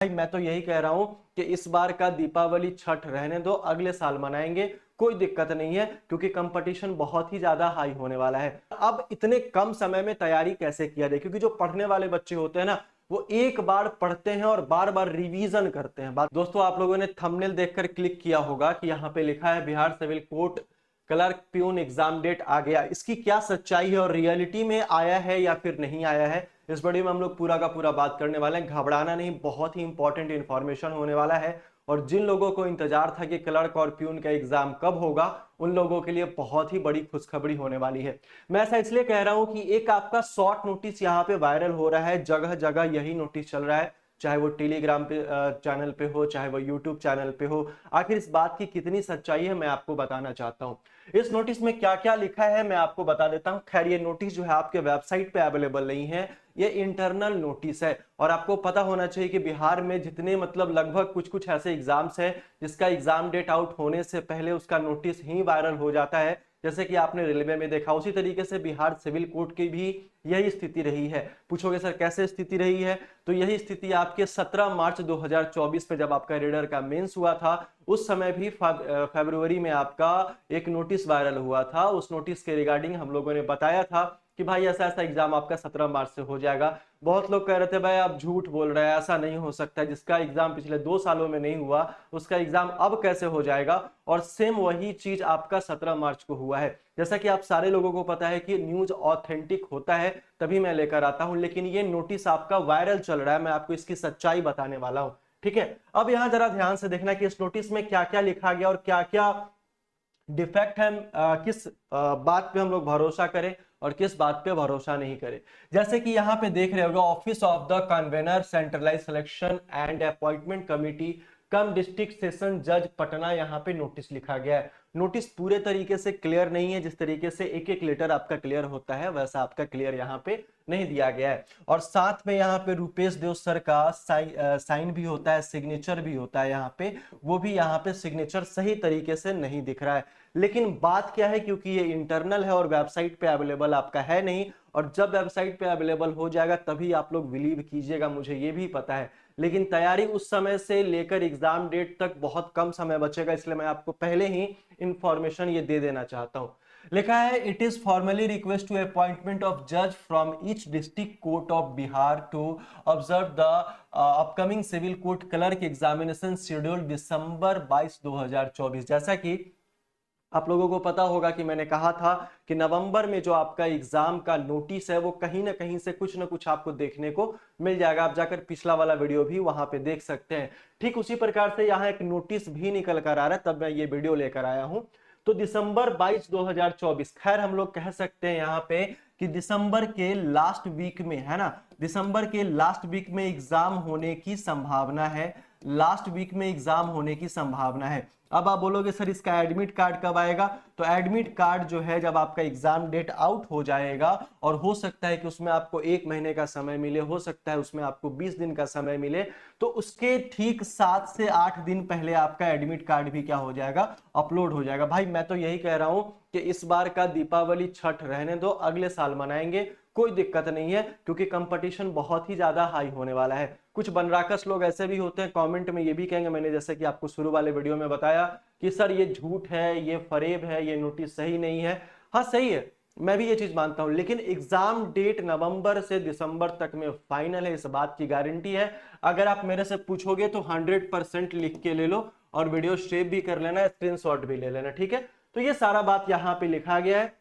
भाई मैं तो यही कह रहा हूं कि इस बार का दीपावली छठ रहने दो, अगले साल मनाएंगे, कोई दिक्कत नहीं है, क्योंकि कंपटीशन बहुत ही ज्यादा हाई होने वाला है। अब इतने कम समय में तैयारी कैसे किया जाए, क्योंकि जो पढ़ने वाले बच्चे होते हैं ना, वो एक बार पढ़ते हैं और बार बार रिवीजन करते हैं। बात दोस्तों, आप लोगों ने थंबनेल देखकर क्लिक किया होगा कि यहाँ पे लिखा है Bihar civil court clerk peon exam date आ गया। इसकी क्या सच्चाई है और रियलिटी में आया है या फिर नहीं आया है, इस वीडियो में हम लोग पूरा का पूरा बात करने वाले हैं। घबराना नहीं, बहुत ही इंपॉर्टेंट इंफॉर्मेशन होने वाला है। और जिन लोगों को इंतजार था कि क्लर्क और प्यून का एग्जाम कब होगा, उन लोगों के लिए बहुत ही बड़ी खुशखबरी होने वाली है। मैं ऐसा इसलिए कह रहा हूं कि एक आपका शॉर्ट नोटिस यहाँ पे वायरल हो रहा है, जगह जगह यही नोटिस चल रहा है, चाहे वो टेलीग्राम पे चैनल पे हो, चाहे वो यूट्यूब चैनल पे हो। आखिर इस बात की कितनी सच्चाई है मैं आपको बताना चाहता हूं। इस नोटिस में क्या क्या लिखा है मैं आपको बता देता हूं। खैर ये नोटिस जो है आपके वेबसाइट पे अवेलेबल नहीं है, ये इंटरनल नोटिस है। और आपको पता होना चाहिए कि बिहार में जितने मतलब लगभग कुछ कुछ ऐसे एग्जाम्स है जिसका एग्जाम डेट आउट होने से पहले उसका नोटिस ही वायरल हो जाता है, जैसे कि आपने रेलवे में देखा। उसी तरीके से बिहार सिविल कोर्ट की भी यही स्थिति रही है। पूछोगे सर कैसे स्थिति रही है, तो यही स्थिति आपके 17 मार्च 2024 में जब आपका रीडर का मेंस हुआ था, उस समय भी फरवरी में आपका एक नोटिस वायरल हुआ था। उस नोटिस के रिगार्डिंग हम लोगों ने बताया था कि भाई ऐसा ऐसा एग्जाम आपका 17 मार्च से हो जाएगा। बहुत लोग कह रहे थे भाई आप झूठ बोल रहे हैं, ऐसा नहीं हो सकता, जिसका एग्जाम पिछले 2 सालों में नहीं हुआ उसका एग्जाम अब कैसे हो जाएगा। और सेम वही चीज आपका 17 मार्च को हुआ है। जैसा कि आप सारे लोगों को पता है कि न्यूज ऑथेंटिक होता है तभी मैं लेकर आता हूं, लेकिन ये नोटिस आपका वायरल चल रहा है, मैं आपको इसकी सच्चाई बताने वाला हूं। ठीक है, अब यहां जरा ध्यान से देखना कि इस नोटिस में क्या क्या लिखा गया और क्या क्या डिफेक्ट है, किस बात पे हम लोग भरोसा करें और किस बात पे भरोसा नहीं करें। जैसे कि यहाँ पे देख रहे होगा, office of the convener centralise selection and appointment committee cum district session जज पटना, यहाँ पे नोटिस लिखा गया है। नोटिस पूरे तरीके से क्लियर नहीं है, जिस तरीके से एक एक लेटर आपका क्लियर होता है वैसा आपका क्लियर यहाँ पे नहीं दिया गया है। और साथ में यहाँ पे रुपेश देव सर का साइन भी होता है, सिग्नेचर भी होता है यहाँ पे, वो भी यहाँ पे सिग्नेचर सही तरीके से नहीं दिख रहा है। लेकिन बात क्या है, क्योंकि ये इंटरनल है और वेबसाइट पे अवेलेबल आपका है नहीं, और जब वेबसाइट पे अवेलेबल हो जाएगा तभी आप लोग बिलीव कीजिएगा, मुझे ये भी पता है। लेकिन तैयारी उस समय से लेकर एग्जाम डेट तक बहुत कम समय बचेगा, इसलिए मैं आपको पहले ही इंफॉर्मेशन ये दे देना चाहता हूं। लिखा है, it is formally request to appointment of जज from each district court of Bihar to observe the upcoming civil court clerk examination schedule December 22 2024। जैसा कि आप लोगों को पता होगा कि मैंने कहा था कि नवंबर में जो आपका एग्जाम का नोटिस है वो कहीं ना कहीं से कुछ ना कुछ आपको देखने को मिल जाएगा। आप जाकर पिछला वाला वीडियो भी वहां पे देख सकते हैं। ठीक उसी प्रकार से यहाँ एक नोटिस भी निकल कर आ रहा है, तब मैं ये वीडियो लेकर आया हूं। तो दिसंबर 22 2024, खैर हम लोग कह सकते हैं यहाँ पे कि दिसंबर के लास्ट वीक में, है ना, दिसंबर के लास्ट वीक में एग्जाम होने की संभावना है, लास्ट वीक में एग्जाम होने की संभावना है। अब आप बोलोगे सर इसका एडमिट कार्ड कब आएगा, तो एडमिट कार्ड जो है जब आपका एग्जाम डेट आउट हो जाएगा, और हो सकता है कि उसमें आपको 1 महीने का समय मिले, हो सकता है उसमें आपको 20 दिन का समय मिले, तो उसके ठीक 7 से 8 दिन पहले आपका एडमिट कार्ड भी क्या हो जाएगा, अपलोड हो जाएगा। भाई मैं तो यही कह रहा हूं कि इस बार का दीपावली छठ रहने दो, अगले साल मनाएंगे, कोई दिक्कत नहीं है, क्योंकि कंपटीशन बहुत ही ज्यादा हाई होने वाला है। कुछ बनराकस लोग ऐसे भी होते हैं, कमेंट में ये भी कहेंगे, मैंने जैसे कि आपको शुरू वाले वीडियो में बताया कि सर ये झूठ है, ये फरेब है, ये नोटिस सही नहीं है। हाँ सही है, मैं भी ये चीज मानता हूं, लेकिन एग्जाम डेट नवंबर से दिसंबर तक में फाइनल है, इस बात की गारंटी है। अगर आप मेरे से पूछोगे तो 100% लिख के ले लो और वीडियो सेव भी कर लेना, स्क्रीनशॉट भी ले लेना। ठीक है, तो ये सारा बात यहाँ पे लिखा गया है,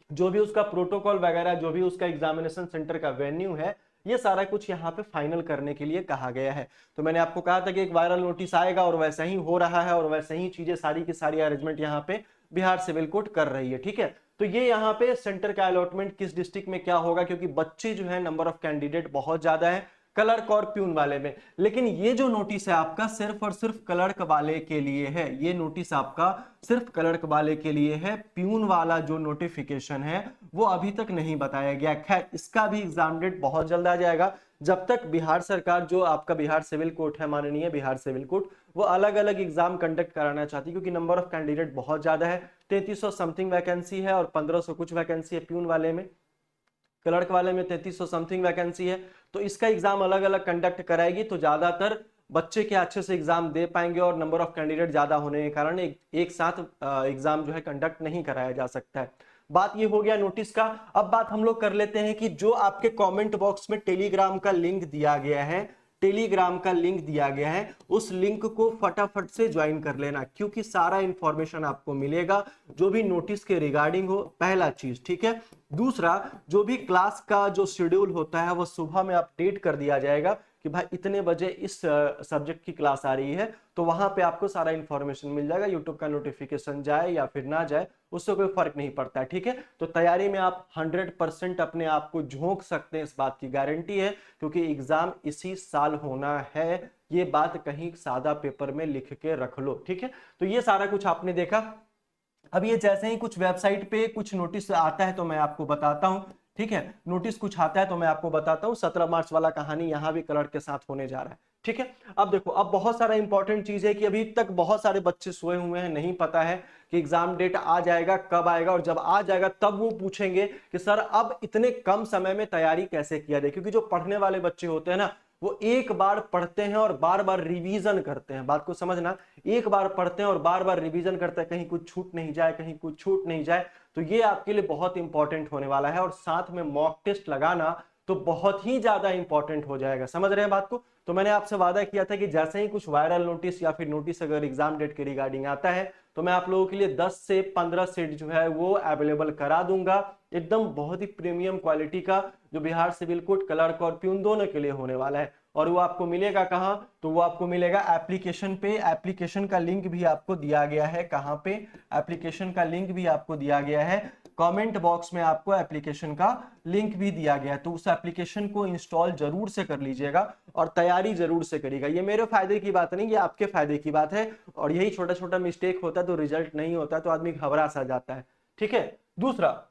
जो भी उसका प्रोटोकॉल वगैरह, जो भी उसका एग्जामिनेशन सेंटर का वेन्यू है, ये सारा कुछ यहाँ पे फाइनल करने के लिए कहा गया है। तो मैंने आपको कहा था कि एक वायरल नोटिस आएगा और वैसा ही हो रहा है, और वैसे ही चीजें सारी की सारी अरेंजमेंट यहाँ पे बिहार सिविल कोर्ट कर रही है। ठीक है, तो ये यहाँ पे सेंटर का अलॉटमेंट किस डिस्ट्रिक्ट में क्या होगा, क्योंकि बच्चे जो है नंबर ऑफ कैंडिडेट बहुत ज्यादा है क्लर्क और प्यून वाले में। लेकिन ये जो नोटिस है आपका सिर्फ और सिर्फ क्लर्क वाले के लिए है, ये नोटिस आपका सिर्फ क्लर्क वाले के लिए है। प्यून वाला जो नोटिफिकेशन है वो अभी तक नहीं बताया गया। खैर इसका भी एग्जाम डेट बहुत जल्द आ जाएगा, जब तक बिहार सरकार, जो आपका बिहार सिविल कोर्ट है, माननीय बिहार सिविल कोर्ट, वो अलग अलग एग्जाम कंडक्ट कराना चाहती है, क्योंकि नंबर ऑफ कैंडिडेट बहुत ज्यादा है। 3300 समथिंग वैकेंसी है और 1500 कुछ वैकेंसी है प्यून वाले में, क्लर्क वाले में 3300 समथिंग वैकेंसी है। तो इसका एग्जाम अलग अलग कंडक्ट कराएगी, तो ज्यादातर बच्चे क्या अच्छे से एग्जाम दे पाएंगे और नंबर ऑफ कैंडिडेट ज्यादा होने के कारण एक साथ एग्जाम जो है कंडक्ट नहीं कराया जा सकता है। बात ये हो गया नोटिस का। अब बात हम लोग कर लेते हैं कि जो आपके कमेंट बॉक्स में टेलीग्राम का लिंक दिया गया है, टेलीग्राम का लिंक दिया गया है, उस लिंक को फटाफट से ज्वाइन कर लेना, क्योंकि सारा इंफॉर्मेशन आपको मिलेगा जो भी नोटिस के रिगार्डिंग हो, पहला चीज, ठीक है। दूसरा, जो भी क्लास का जो शेड्यूल होता है वो सुबह में अपडेट कर दिया जाएगा कि भाई इतने बजे इस सब्जेक्ट की क्लास आ रही है, तो वहां पे आपको सारा इंफॉर्मेशन मिल जाएगा। यूट्यूब का नोटिफिकेशन जाए या फिर ना जाए उससे कोई फर्क नहीं पड़ता है, ठीक है। तो तैयारी में आप 100% अपने आप को झोंक सकते हैं, इस बात की गारंटी है, क्योंकि एग्जाम इसी साल होना है। ये बात कहीं सादा पेपर में लिख के रख लो, ठीक है। तो ये सारा कुछ आपने देखा। अब ये जैसे ही कुछ वेबसाइट पे कुछ नोटिस आता है तो मैं आपको बताता हूं, ठीक है। नोटिस कुछ आता है तो मैं आपको बताता हूं। 17 मार्च वाला कहानी यहां भी कलर के साथ होने जा रहा है, ठीक है। अब देखो, अब बहुत सारा इंपॉर्टेंट चीज है कि अभी तक बहुत सारे बच्चे सोए हुए हैं, नहीं पता है कि एग्जाम डेट आ जाएगा कब आएगा, और जब आ जाएगा तब वो पूछेंगे कि सर अब इतने कम समय में तैयारी कैसे किया जाए। क्योंकि जो पढ़ने वाले बच्चे होते हैं ना, वो एक बार पढ़ते हैं और बार बार रिवीजन करते हैं। बात को समझना, एक बार पढ़ते हैं और बार बार रिवीजन करते हैं, कहीं कुछ छूट नहीं जाए, कहीं कुछ छूट नहीं जाए। तो ये आपके लिए बहुत इंपॉर्टेंट होने वाला है। और साथ में मॉक टेस्ट लगाना तो बहुत ही ज्यादा इंपॉर्टेंट हो जाएगा। समझ रहे हैं बात को। तो मैंने आपसे वादा किया था कि जैसे ही कुछ वायरल नोटिस या फिर नोटिस अगर एग्जाम डेट के रिगार्डिंग आता है तो मैं आप लोगों के लिए 10 से 15 सेट जो है वो अवेलेबल करा दूंगा, एकदम बहुत ही प्रीमियम क्वालिटी का, जो बिहार सिविल कोड, क्लर्क और प्यून दोनों के लिए होने वाला है। और वो आपको मिलेगा कहां? तो वो आपको मिलेगा एप्लीकेशन पे। एप्लीकेशन का लिंक भी आपको दिया गया है। कहां पे? एप्लीकेशन का लिंक भी आपको दिया गया है, कमेंट बॉक्स में आपको एप्लीकेशन का लिंक भी दिया गया है। तो उस एप्लीकेशन को इंस्टॉल जरूर से कर लीजिएगा और तैयारी जरूर से करिएगा। ये मेरे फायदे की बात नहीं, ये आपके फायदे की बात है। और यही छोटा छोटा मिस्टेक होता है तो रिजल्ट नहीं होता, तो आदमी घबरा सा जाता है, ठीक है। दूसरा,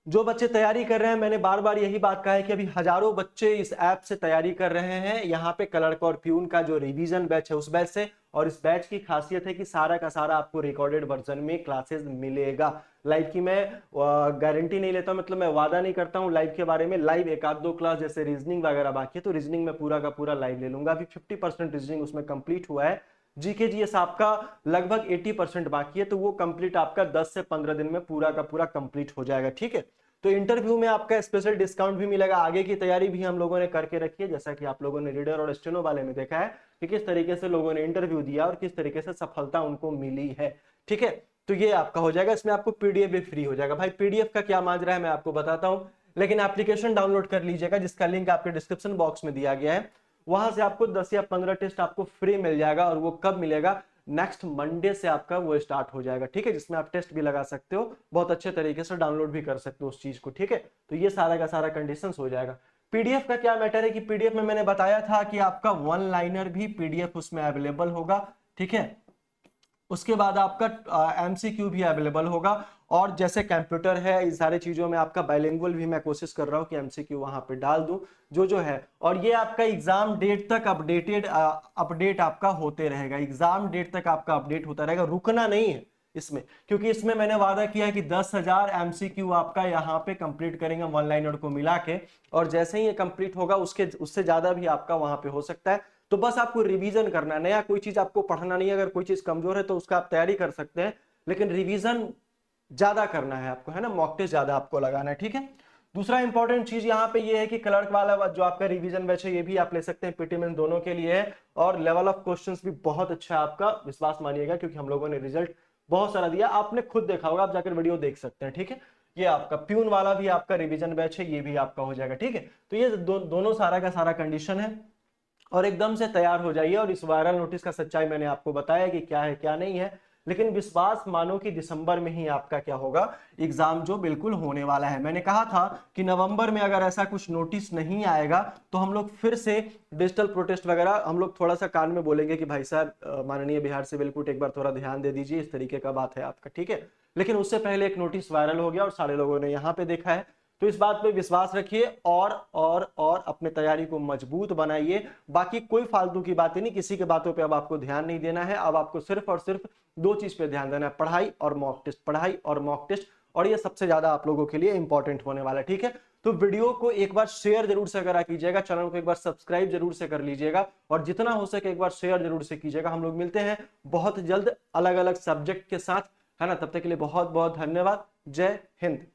जो बच्चे तैयारी कर रहे हैं, मैंने बार बार यही बात कहा है कि अभी हजारों बच्चे इस ऐप से तैयारी कर रहे हैं। यहाँ पे क्लर्क और प्यून का जो रिवीजन बैच है उस बैच से, और इस बैच की खासियत है कि सारा का सारा आपको रिकॉर्डेड वर्जन में क्लासेस मिलेगा। लाइव की मैं गारंटी नहीं लेता, मतलब मैं वादा नहीं करता हूँ लाइव के बारे में। लाइव एक आध दो क्लास जैसे रीजनिंग वगैरह बाकी है तो रीजनिंग में पूरा का पूरा लाइव ले लूंगा। अभी 50% रीजनिंग उसमें कंप्लीट हुआ है। जीके जीएस आपका लगभग 80% बाकी है, तो वो कंप्लीट आपका 10 से 15 दिन में पूरा का पूरा कंप्लीट हो जाएगा, ठीक है। तो इंटरव्यू में आपका स्पेशल डिस्काउंट भी मिलेगा। आगे की तैयारी भी हम लोगों ने करके रखी है, जैसा कि आप लोगों ने रीडर और स्टेनो वाले में देखा है कि किस तरीके से लोगों ने इंटरव्यू दिया और किस तरीके से सफलता उनको मिली है, ठीक है। तो ये आपका हो जाएगा। इसमें आपको पीडीएफ भी फ्री हो जाएगा। भाई पीडीएफ का क्या माजरा है मैं आपको बताता हूं, लेकिन एप्लीकेशन डाउनलोड कर लीजिएगा जिसका लिंक आपके डिस्क्रिप्शन बॉक्स में दिया गया है। वहां से आपको 10 या 15 टेस्ट आपको फ्री मिल जाएगा। और वो कब मिलेगा? नेक्स्ट मंडे से आपका वो स्टार्ट हो जाएगा, ठीक है, जिसमें आप टेस्ट भी लगा सकते हो, बहुत अच्छे तरीके से डाउनलोड भी कर सकते हो उस चीज को, ठीक है। तो ये सारा का सारा कंडीशंस हो जाएगा। पीडीएफ का क्या मैटर है कि पीडीएफ में मैंने बताया था कि आपका वन लाइनर भी पीडीएफ उसमें अवेलेबल होगा, ठीक है। उसके बाद आपका एमसीक्यू भी अवेलेबल होगा। और जैसे कंप्यूटर है, इन सारी चीजों में आपका बाइलिंगुअल भी मैं कोशिश कर रहा हूं कि एमसीक्यू वहां पे डाल दूं जो है। और ये आपका एग्जाम डेट तक अपडेट आपका होते रहेगा। एग्जाम डेट तक आपका अपडेट होता रहेगा, रुकना नहीं है इसमें। क्योंकि इसमें मैंने वादा किया है कि 10,000 एमसीक्यू आपका यहाँ पे कंप्लीट करेंगे वन लाइनर को मिला के। और जैसे ही ये कंप्लीट होगा उससे ज्यादा भी आपका वहां पे हो सकता है। तो बस आपको रिवीजन करना है, नया कोई चीज आपको पढ़ना नहीं है। अगर कोई चीज कमजोर है तो उसका आप तैयारी कर सकते हैं, लेकिन रिवीजन ज्यादा करना है आपको, है ना, मॉक टेस्ट ज्यादा आपको लगाना है, ठीक है। दूसरा इंपॉर्टेंट चीज यहाँ पे ये है कि क्लर्क वाला जो आपका रिवीजन बैच है ये भी आप ले सकते हैं, पीटी में दोनों के लिए है। और लेवल ऑफ क्वेश्चंस भी बहुत अच्छा है आपका, विश्वास मानिएगा, क्योंकि हम लोगों ने रिजल्ट बहुत सारा दिया, आपने खुद देखा होगा, आप जाकर वीडियो देख सकते हैं, ठीक है। ये आपका प्यून वाला भी आपका रिवीजन बैच है, ये भी आपका हो जाएगा, ठीक है। तो ये दोनों सारा का सारा कंडीशन है। और एकदम से तैयार हो जाइए। और इस वायरल नोटिस का सच्चाई मैंने आपको बताया कि क्या है क्या नहीं है, लेकिन विश्वास मानो कि दिसंबर में ही आपका क्या होगा, एग्जाम जो बिल्कुल होने वाला है। मैंने कहा था कि नवंबर में अगर ऐसा कुछ नोटिस नहीं आएगा तो हम लोग फिर से डिजिटल प्रोटेस्ट वगैरह हम लोग थोड़ा सा कान में बोलेंगे कि भाई साहब माननीय बिहार सिविल कोड एक बार थोड़ा ध्यान दे दीजिए, इस तरीके का बात है आपका, ठीक है। लेकिन उससे पहले एक नोटिस वायरल हो गया और सारे लोगों ने यहाँ पे देखा है। तो इस बात पे विश्वास रखिए और अपने तैयारी को मजबूत बनाइए। बाकी कोई फालतू की बातें नहीं, किसी के बातों पे अब आपको ध्यान नहीं देना है। अब आपको सिर्फ और सिर्फ दो चीज पे ध्यान देना है, पढ़ाई और मॉक टेस्ट, पढ़ाई और मॉक टेस्ट। और ये सबसे ज्यादा आप लोगों के लिए इंपॉर्टेंट होने वाला है, ठीक है। तो वीडियो को एक बार शेयर जरूर से करा कीजिएगा, चैनल को एक बार सब्सक्राइब जरूर से कर लीजिएगा और जितना हो सके एक बार शेयर जरूर से कीजिएगा। हम लोग मिलते हैं बहुत जल्द अलग अलग सब्जेक्ट के साथ, है ना। तब तक के लिए बहुत बहुत धन्यवाद। जय हिंद।